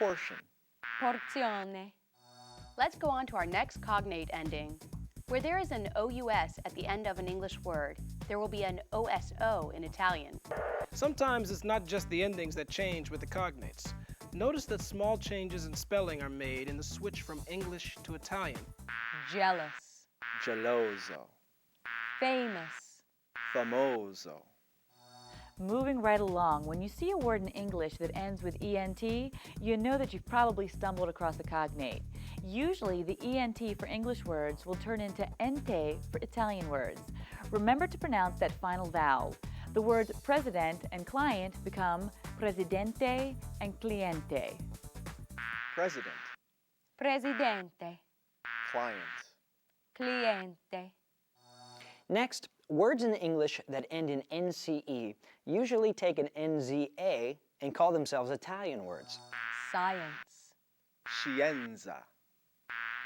portion. Porzione. Let's go on to our next cognate ending. Where there is an OUS at the end of an English word, there will be an OSO in Italian. Sometimes it's not just the endings that change with the cognates. Notice that small changes in spelling are made in the switch from English to Italian. Jealous. Geloso. Famous. Famoso. Moving right along, when you see a word in English that ends with ENT, you know that you've probably stumbled across a cognate. Usually, the ENT for English words will turn into ENTE for Italian words. Remember to pronounce that final vowel. The words president and client become presidente and cliente. President. Presidente. Client. Cliente. Next, words in English that end in NCE usually take an NZA and call themselves Italian words. Science. Scienza.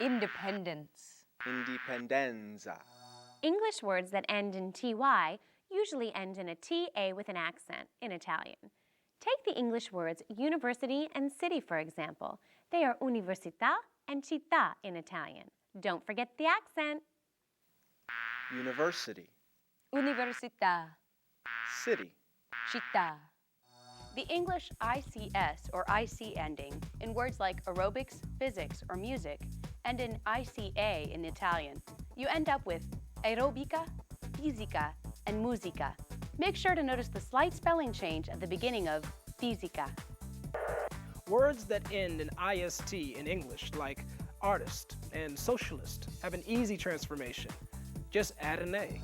Independence. Indipendenza. English words that end in TY usually end in a TA with an accent in Italian. Take the English words university and city, for example. They are università and città in Italian. Don't forget the accent. University. Università. City. Città. The English ICS or IC ending in words like aerobics, physics, or music end in ICA in Italian. You end up with aerobica, fisica, and musica. Make sure to notice the slight spelling change at the beginning of fisica. Words that end in IST in English, like artist and socialist, have an easy transformation. Just add an A.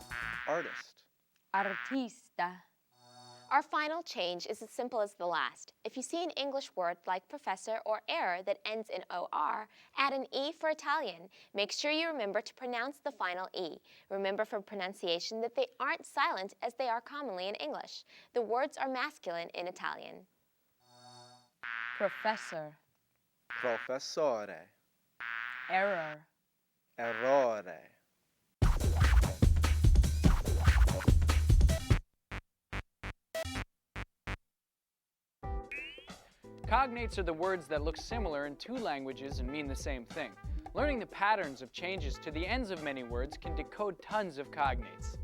Artist. Artista. Our final change is as simple as the last. If you see an English word like professor or error that ends in OR, add an E for Italian. Make sure you remember to pronounce the final E. Remember for pronunciation that they aren't silent as they are commonly in English. The words are masculine in Italian. Professor. Professore. Error. Errore. Cognates are the words that look similar in two languages and mean the same thing. Learning the patterns of changes to the ends of many words can decode tons of cognates.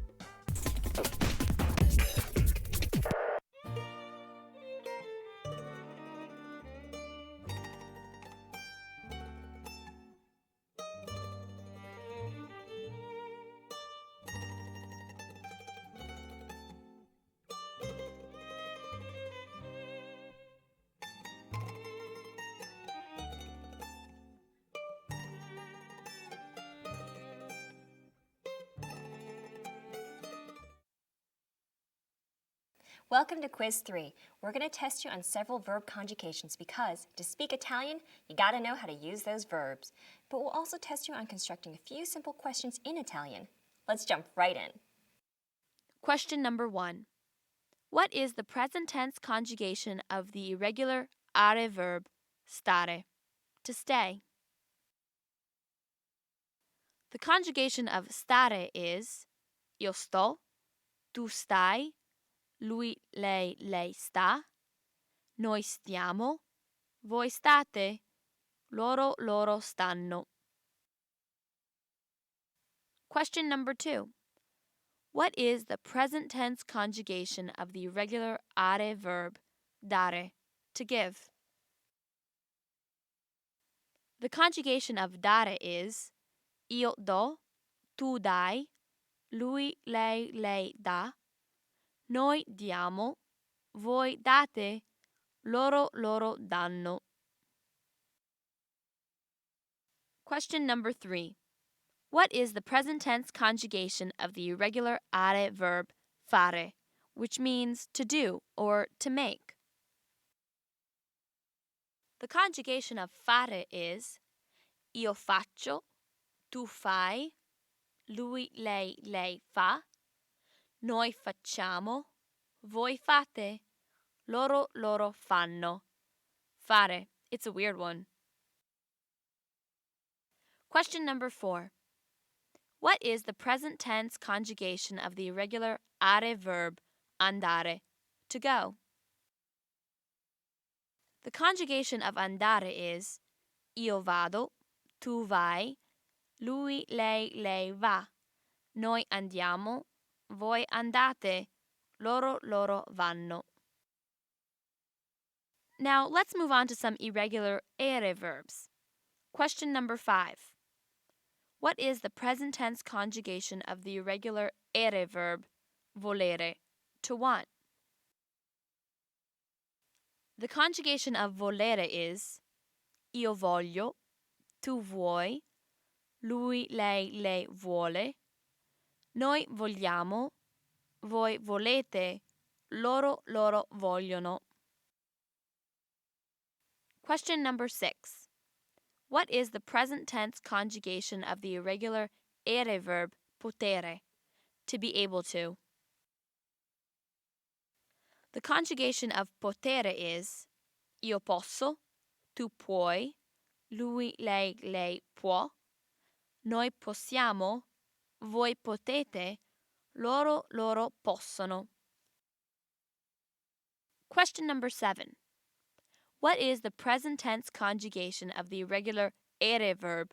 Welcome to Quiz 3. We're going to test you on several verb conjugations because to speak Italian, you got to know how to use those verbs. But we'll also test you on constructing a few simple questions in Italian. Let's jump right in. Question number 1. What is the present tense conjugation of the irregular are verb stare, to stay? The conjugation of stare is io sto, tu stai, lui, lei sta, noi stiamo, voi state, loro stanno. Question number 2. What is the present tense conjugation of the irregular are verb dare, to give? The conjugation of dare is io do, tu dai, lui, lei dà, noi diamo, voi date, loro danno. Question number 3. What is the present tense conjugation of the irregular are verb fare, which means to do or to make? The conjugation of fare is io faccio, tu fai, lui, lei fa, noi facciamo, voi fate, loro fanno. Fare. It's a weird one. Question number 4. What is the present tense conjugation of the irregular are verb andare, to go? The conjugation of andare is io vado, tu vai, lui, lei va, noi andiamo, voi andate, loro vanno. Now let's move on to some irregular ere verbs. Question number 5. What is the present tense conjugation of the irregular ere verb volere, to want? The conjugation of volere is io voglio, tu vuoi, lui, lei vuole, noi vogliamo, voi volete, loro vogliono. Question number 6. What is the present tense conjugation of the irregular ere verb potere, to be able to? The conjugation of potere is io posso, tu puoi, lui, lei può, noi possiamo, voi potete, loro possono. Question number 7. What is the present tense conjugation of the irregular ere verb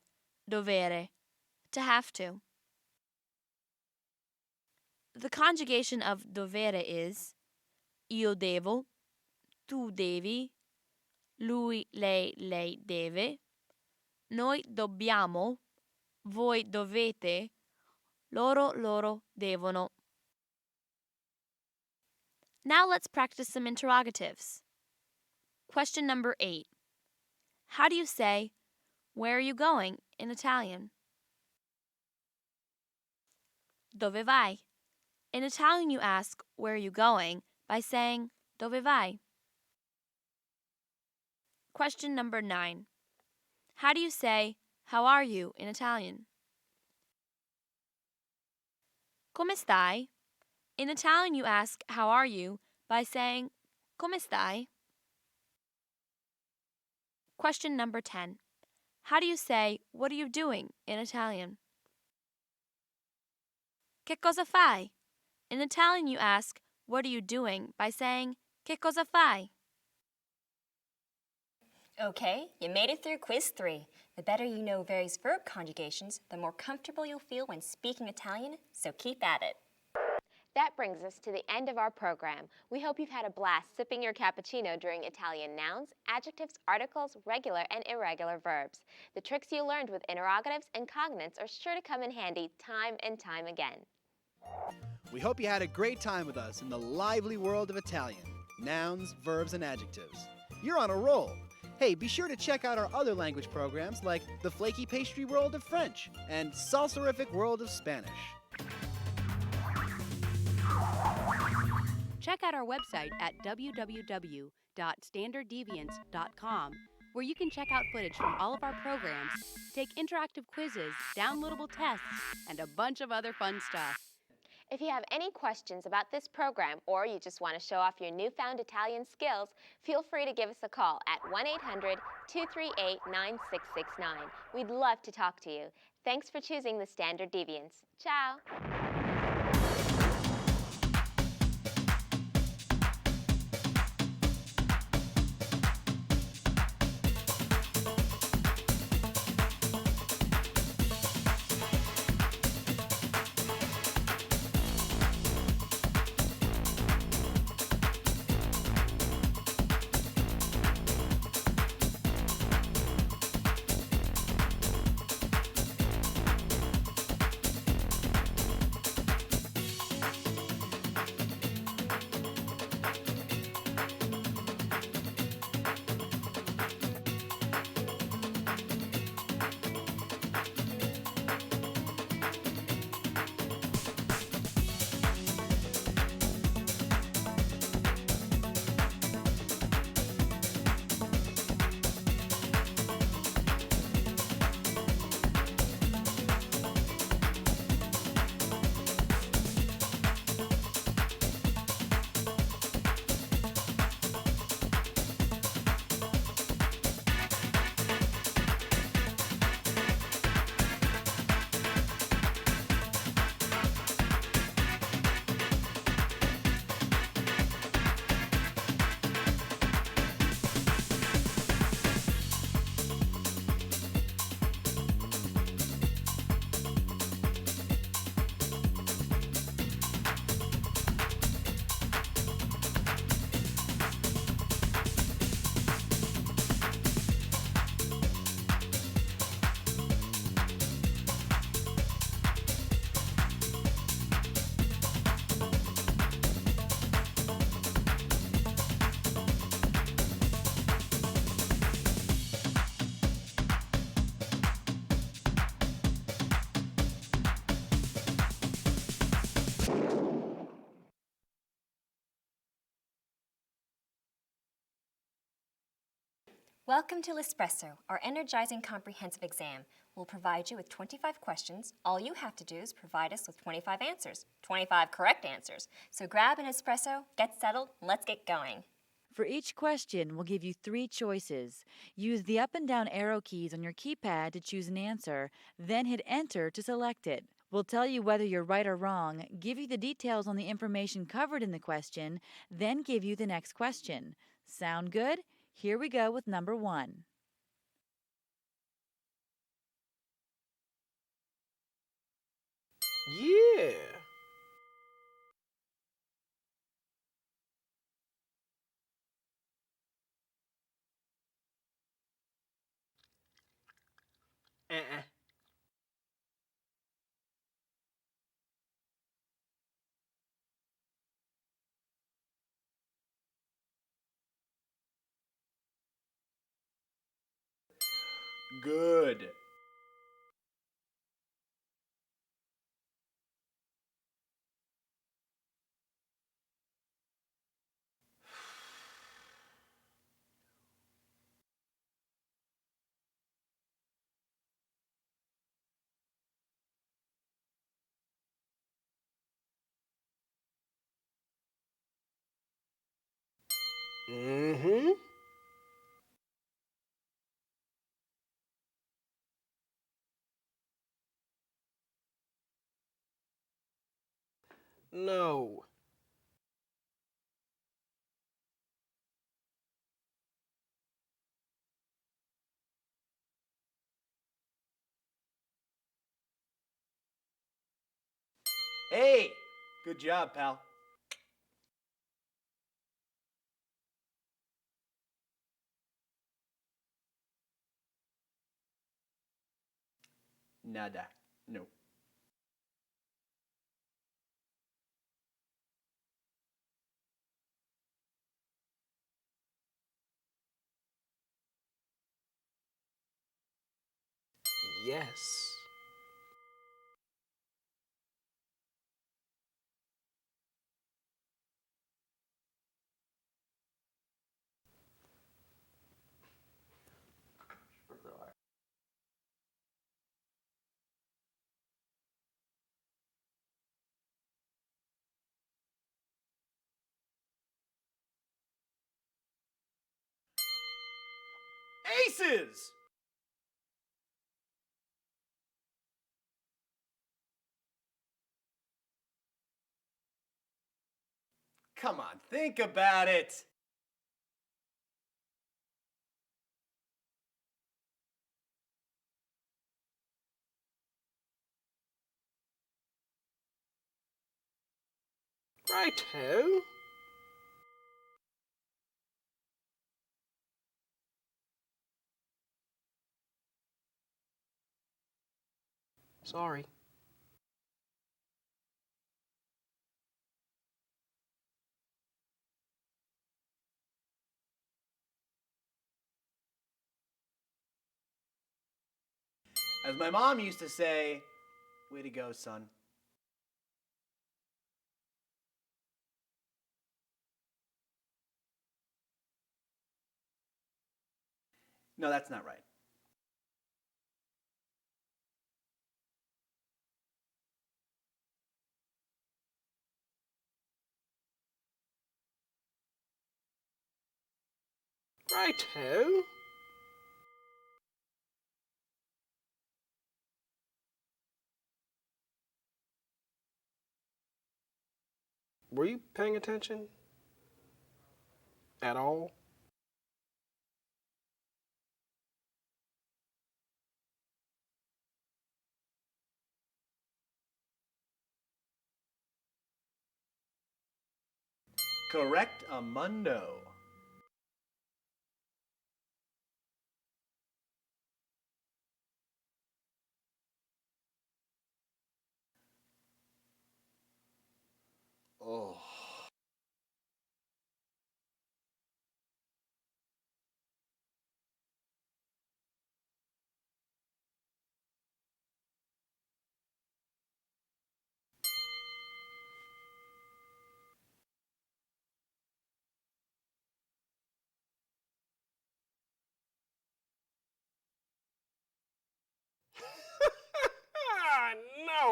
dovere, to have to? The conjugation of dovere is io devo, tu devi, lui, lei deve, noi dobbiamo, voi dovete, loro devono. Now let's practice some interrogatives. Question number 8. How do you say, "Where are you going?" in Italian? Dove vai? In Italian, you ask, "Where are you going?" by saying, "Dove vai?" Question number 9. How do you say, "How are you?" in Italian? Come stai? In Italian, you ask, "How are you?" by saying, "Come stai?" Question number 10. How do you say, "What are you doing?" in Italian? Che cosa fai? In Italian, you ask, "What are you doing?" by saying, Che cosa fai? Okay, you made it through quiz 3. The better you know various verb conjugations, the more comfortable you'll feel when speaking Italian, so keep at it. That brings us to the end of our program. We hope you've had a blast sipping your cappuccino during Italian nouns, adjectives, articles, regular and irregular verbs. The tricks you learned with interrogatives and cognates are sure to come in handy time and time again. We hope you had a great time with us in the lively world of Italian. Nouns, verbs, and adjectives. You're on a roll. Hey, be sure to check out our other language programs like the Flaky Pastry World of French and Salsarific World of Spanish. Check out our website at www.standarddeviance.com, where you can check out footage from all of our programs, take interactive quizzes, downloadable tests, and a bunch of other fun stuff. If you have any questions about this program or you just want to show off your newfound Italian skills, feel free to give us a call at 1-800-238-9669. We'd love to talk to you. Thanks for choosing the Standard Deviance. Ciao! Welcome to L'Espresso, our energizing comprehensive exam. We'll provide you with 25 questions. All you have to do is provide us with 25 answers, 25 correct answers. So grab an espresso, get settled, and let's get going. For each question, we'll give you 3 choices. Use the up and down arrow keys on your keypad to choose an answer, then hit enter to select it. We'll tell you whether you're right or wrong, give you the details on the information covered in the question, then give you the next question. Sound good? Here we go with number 1. Yeah. Uh-uh. Good. Mm-hmm. No. Hey! Good job, pal. Nada. No. Yes. Aces! Come on, think about it. Righto. Sorry. As my mom used to say, way to go, son. No, that's not right. Righto. Were you paying attention? At all? Correct amundo. Oh.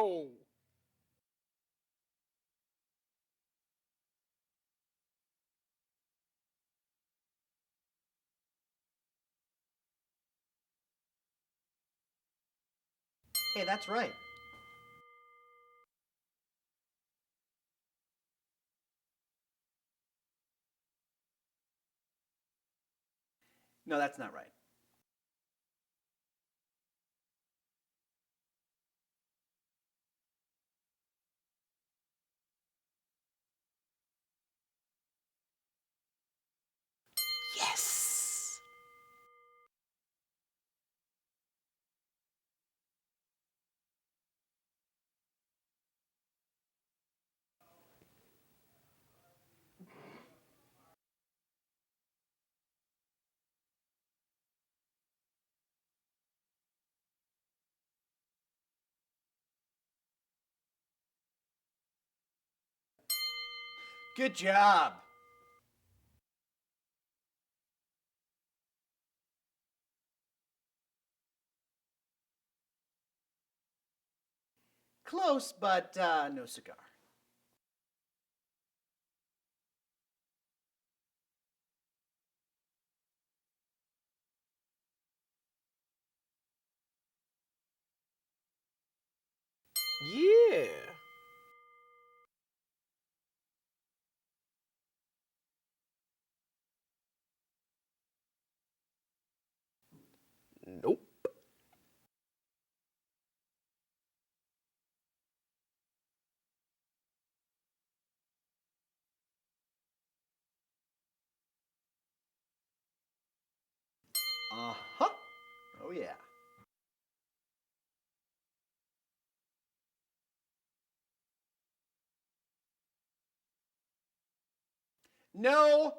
No! Hey, that's right. No, that's not right. Yes! Good job! Close, but no cigar. Yeah. Nope. Uh-huh. Oh, yeah. No!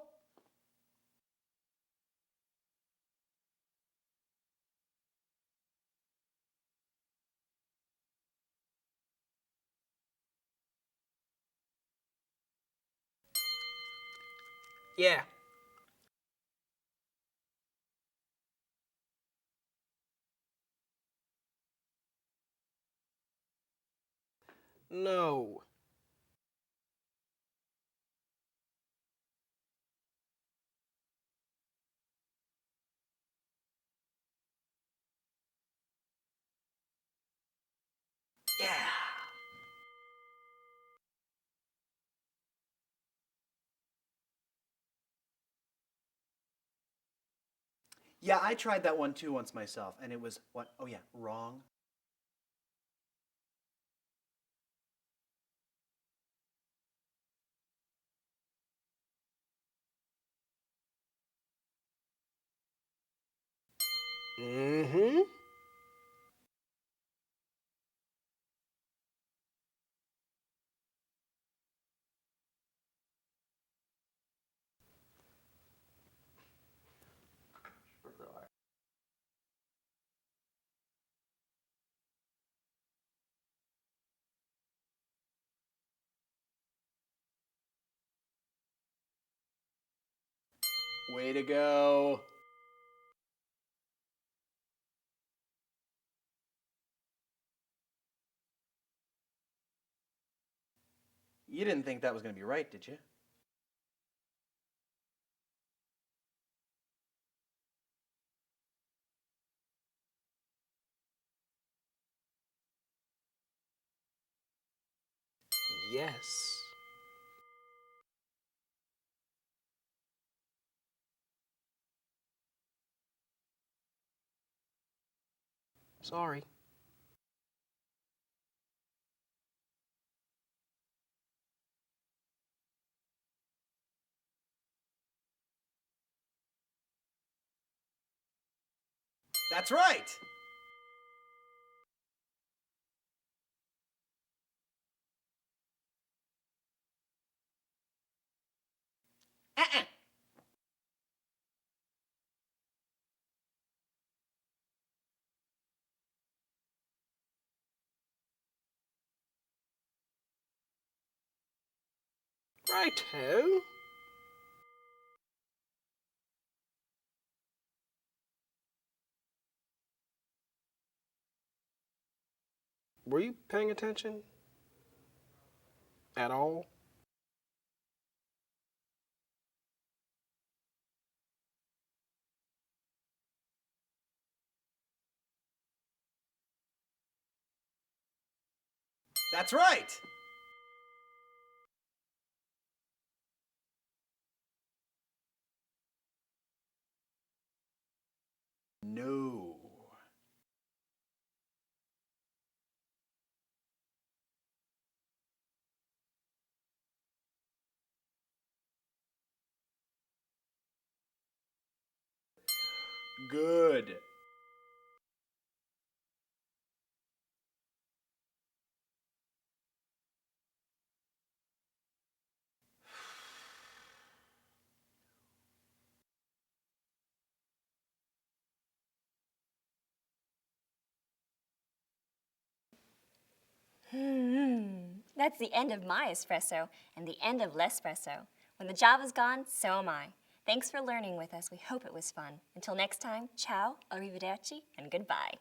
Yeah. No. Yeah! Yeah, I tried that one too once myself, and it was what? Oh, yeah, wrong. Mm-hmm. Way to go. You didn't think that was going to be right, did you? Yes. Sorry. That's right! Uh-uh. Righto. Were you paying attention? At all? That's right! No. Good. That's the end of my espresso and the end of l'espresso. When the Java's gone, so am I. Thanks for learning with us. We hope it was fun. Until next time, ciao, arrivederci, and goodbye.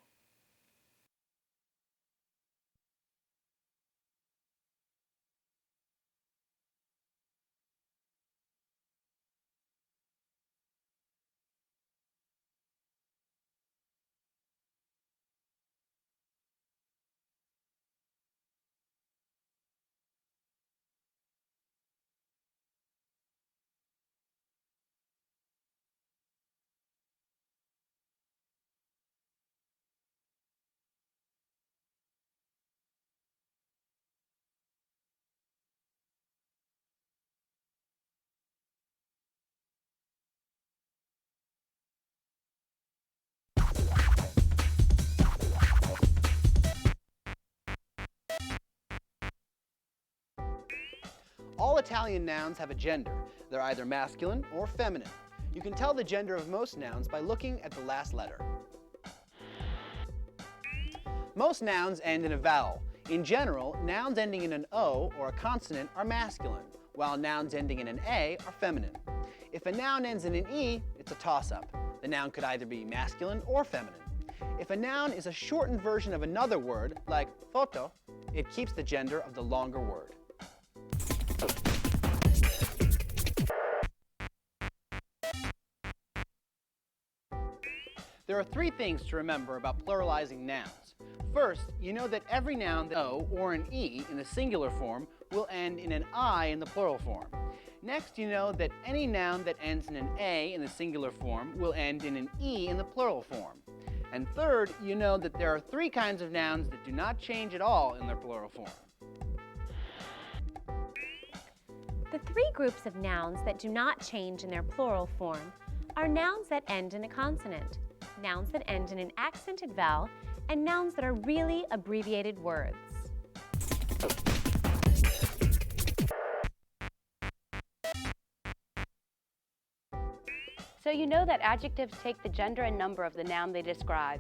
All Italian nouns have a gender. They're either masculine or feminine. You can tell the gender of most nouns by looking at the last letter. Most nouns end in a vowel. In general, nouns ending in an O or a consonant are masculine, while nouns ending in an A are feminine. If a noun ends in an E, it's a toss-up. The noun could either be masculine or feminine. If a noun is a shortened version of another word, like photo, it keeps the gender of the longer word. There are three things to remember about pluralizing nouns. First, you know that every noun that O or an E in the singular form will end in an I in the plural form. Next, you know that any noun that ends in an A in the singular form will end in an E in the plural form. And third, you know that there are three kinds of nouns that do not change at all in their plural form. The three groups of nouns that do not change in their plural form are nouns that end in a consonant, nouns that end in an accented vowel, and nouns that are really abbreviated words. So you know that adjectives take the gender and number of the noun they describe.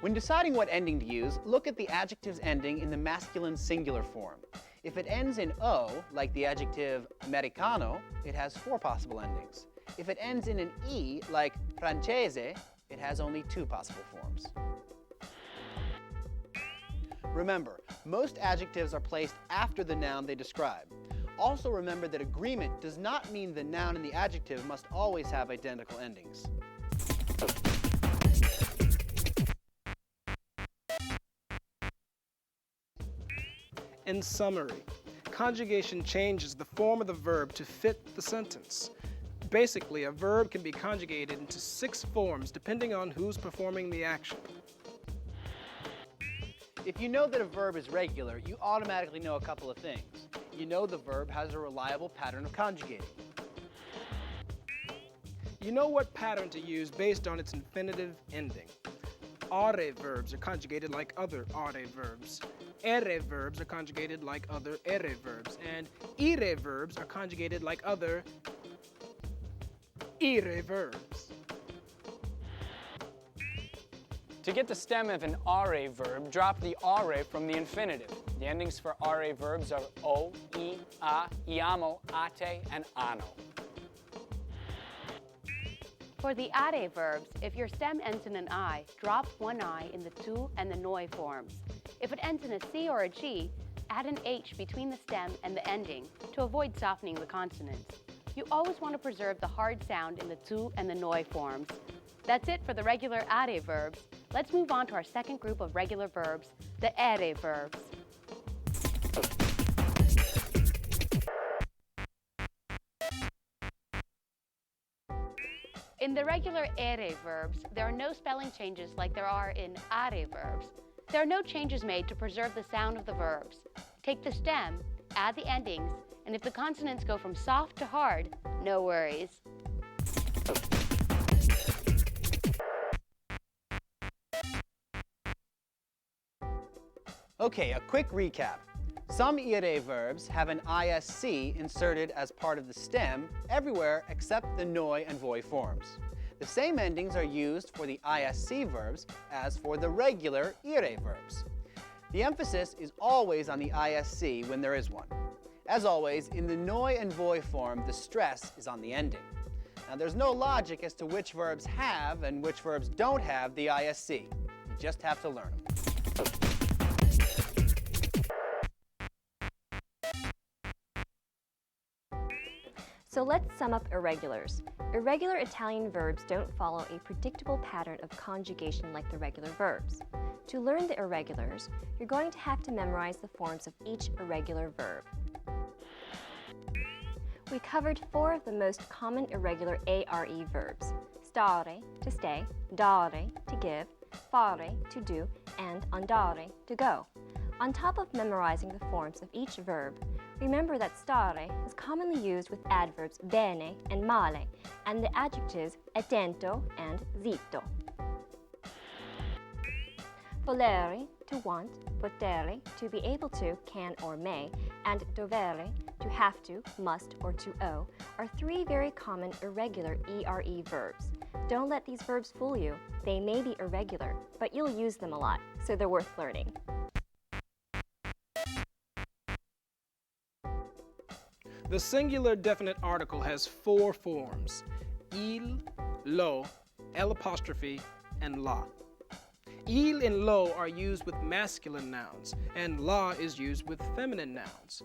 When deciding what ending to use, look at the adjective's ending in the masculine singular form. If it ends in O, like the adjective americano, it has 4 possible endings. If it ends in an E, like francese, it has only 2 possible forms. Remember, most adjectives are placed after the noun they describe. Also remember that agreement does not mean the noun and the adjective must always have identical endings. In summary, conjugation changes the form of the verb to fit the sentence. Basically, a verb can be conjugated into 6 forms depending on who's performing the action. If you know that a verb is regular, you automatically know a couple of things. You know the verb has a reliable pattern of conjugating. You know what pattern to use based on its infinitive ending. Are verbs are conjugated like other are verbs. Ere verbs are conjugated like other ere verbs. And ire verbs are conjugated like other ire verbs. To get the stem of an are verb, drop the are from the infinitive. The endings for are verbs are o, I, a, iamo, ate, and ano. For the are verbs, if your stem ends in an I, drop one I in the tu and the noi forms. If it ends in a C or a G, add an H between the stem and the ending to avoid softening the consonants. You always want to preserve the hard sound in the tu and the noi forms. That's it for the regular are verbs. Let's move on to our second group of regular verbs, the ere verbs. In the regular ere verbs, there are no spelling changes like there are in are verbs. There are no changes made to preserve the sound of the verbs. Take the stem, add the endings, and if the consonants go from soft to hard, no worries. Okay, a quick recap. Some ire verbs have an isc inserted as part of the stem everywhere except the noi and voi forms. The same endings are used for the isc verbs as for the regular ire verbs. The emphasis is always on the isc when there is one. As always, in the noi and voi form, the stress is on the ending. Now, there's no logic as to which verbs have and which verbs don't have the isc. You just have to learn them. So let's sum up irregulars. Irregular Italian verbs don't follow a predictable pattern of conjugation like the regular verbs. To learn the irregulars, you're going to have to memorize the forms of each irregular verb. We covered 4 of the most common irregular are verbs: stare, to stay, dare, to give, fare, to do, and andare, to go. On top of memorizing the forms of each verb, remember that stare is commonly used with adverbs bene and male, and the adjectives attento and zitto. Volere, to want, potere, to be able to, can or may, and dovere, to have to, must, or to owe, are 3 very common irregular ere verbs. Don't let these verbs fool you. They may be irregular, but you'll use them a lot, so they're worth learning. The singular definite article has 4 forms: il, lo, l'apostrophe, and la. Il and lo are used with masculine nouns, and la is used with feminine nouns.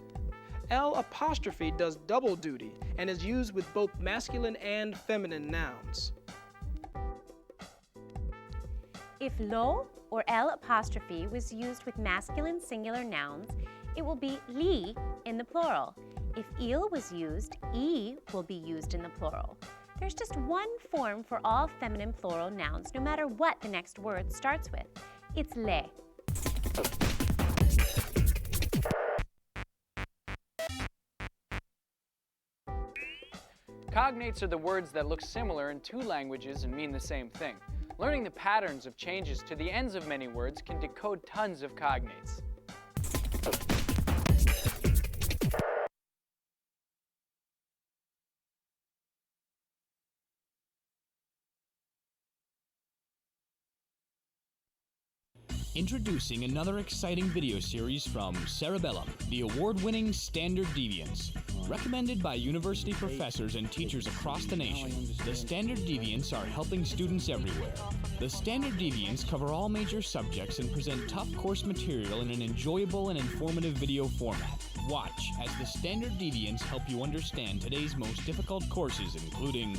L'apostrophe does double duty and is used with both masculine and feminine nouns. If lo or l'apostrophe was used with masculine singular nouns, it will be li in the plural. If il was used, I will be used in the plural. There's just one form for all feminine plural nouns, no matter what the next word starts with. It's le. Cognates are the words that look similar in 2 languages and mean the same thing. Learning the patterns of changes to the ends of many words can decode tons of cognates. Introducing another exciting video series from Cerebellum, the award-winning Standard Deviants. Recommended by university professors and teachers across the nation, the Standard Deviants are helping students everywhere. The Standard Deviants cover all major subjects and present tough course material in an enjoyable and informative video format. Watch as the Standard Deviants help you understand today's most difficult courses, including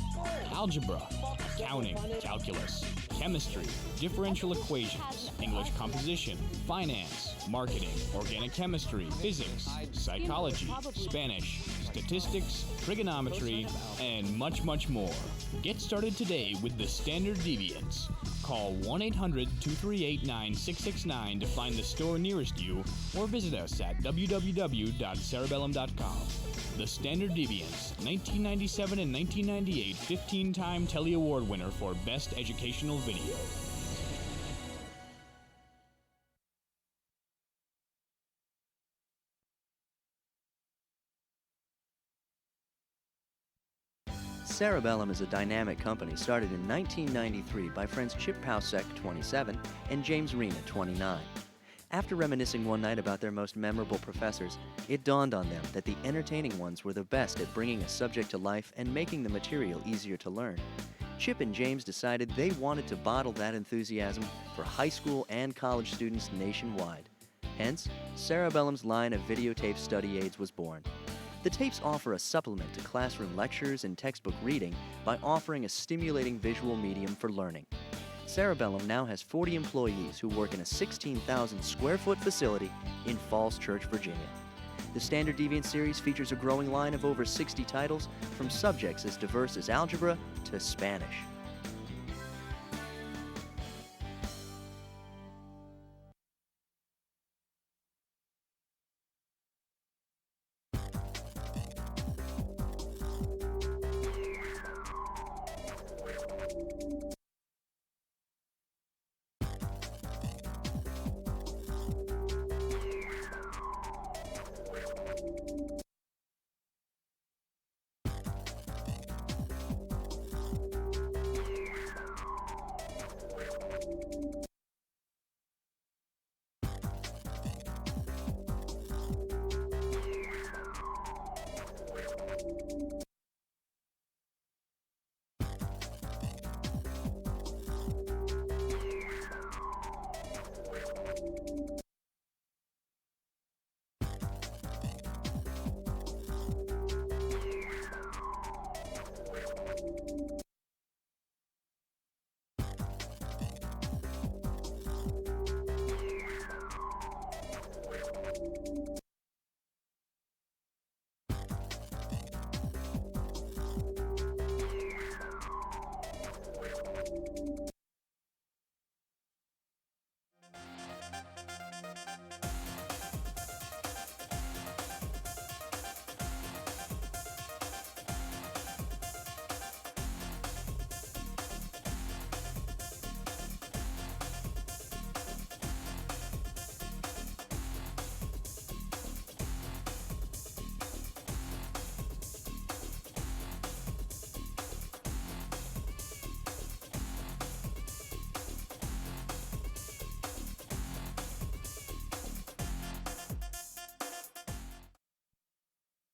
algebra, accounting, calculus, chemistry, differential equations, English composition, finance, marketing, organic chemistry, physics, psychology, Spanish, statistics, trigonometry, and much, much more. Get started today with the Standard Deviants. Call 1-800-238-9669 to find the store nearest you, or visit us at www.cerebellum.com. The Standard Deviants, 1997 and 1998 15-time Telly Award winner for Best Educational Video. Cerebellum is a dynamic company started in 1993 by friends Chip Pausek, 27, and James Rena, 29. After reminiscing one night about their most memorable professors, it dawned on them that the entertaining ones were the best at bringing a subject to life and making the material easier to learn. Chip and James decided they wanted to bottle that enthusiasm for high school and college students nationwide. Hence, Cerebellum's line of videotape study aids was born. The tapes offer a supplement to classroom lectures and textbook reading by offering a stimulating visual medium for learning. Cerebellum now has 40 employees who work in a 16,000 square foot facility in Falls Church, Virginia. The Standard Deviant series features a growing line of over 60 titles from subjects as diverse as algebra to Spanish.